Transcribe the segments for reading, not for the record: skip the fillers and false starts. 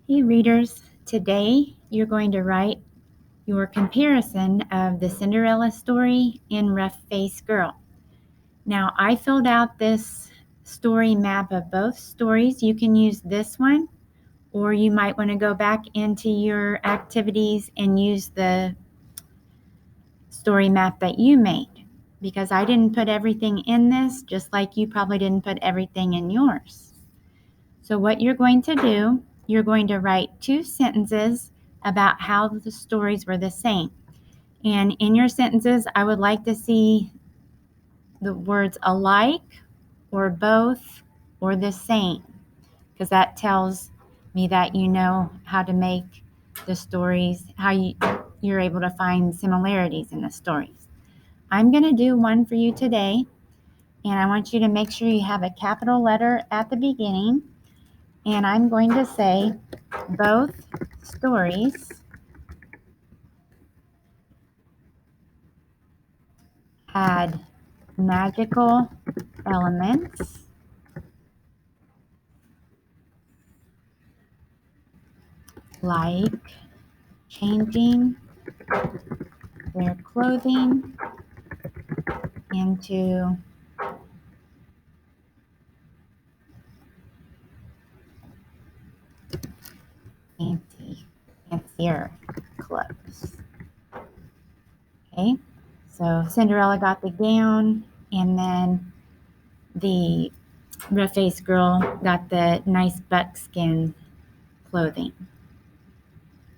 Hey readers, today you're going to write your comparison of the Cinderella story and Rough Face Girl. Now I filled out this story map of both stories. You can use this one, or you might want to go back into your activities and use the story map that you made, because I didn't put everything in this, just like you probably didn't put everything in yours. So what you're going to do, you're going to write 2 sentences about how the stories were the same. And in your sentences, I would like to see the words alike or both or the same, because that tells me that you know how to make the stories, how you're able to find similarities in the stories. I'm going to do one for you today, and I want you to make sure you have a capital letter at the beginning. And I'm going to say both stories had magical elements like changing their clothing into fancier clothes. Okay, so Cinderella got the gown, and then the rough-faced girl got the nice buckskin clothing.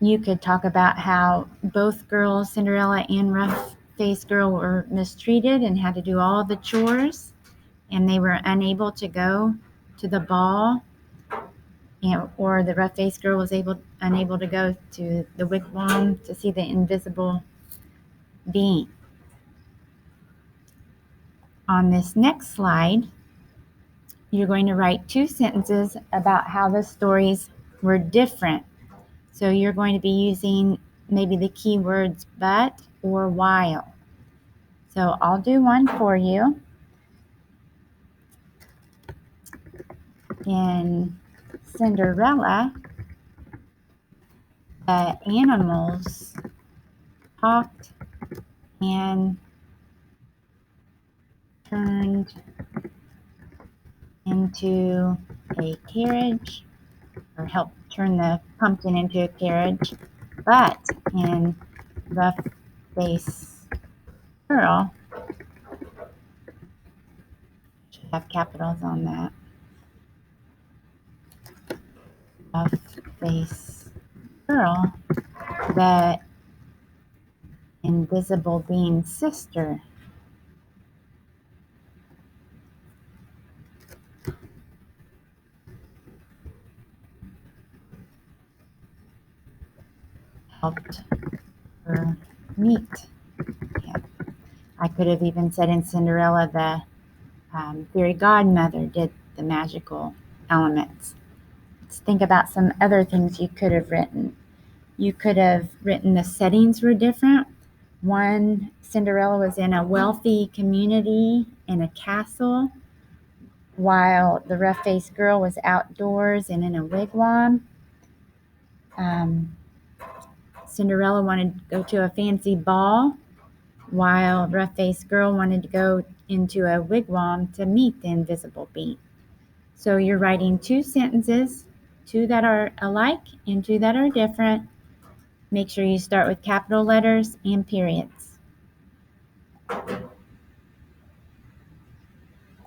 You could talk about how both girls, Cinderella and rough-faced girl, were mistreated and had to do all the chores, and they were unable to go to the ball, or the rough-faced girl was unable to go to the wigwam to see the invisible being. On this next slide, you're going to write 2 sentences about how the stories were different. So you're going to be using maybe the keywords but or while. So I'll do one for you. In Cinderella, the animals talked and turned into a carriage, or helped turn the pumpkin into a carriage. But in Rough Face Girl, should have capitals on that. Rough Face Girl, the invisible being's sister, helped her meet him. I could have even said in Cinderella, the fairy godmother did the magical elements. Let's think about some other things you could have written. You could have written the settings were different. One, Cinderella was in a wealthy community in a castle, while the rough-faced girl was outdoors and in a wigwam. Cinderella wanted to go to a fancy ball, while rough-faced girl wanted to go into a wigwam to meet the invisible being. So you're writing 2 sentences, 2 that are alike and 2 that are different. Make sure you start with capital letters and periods.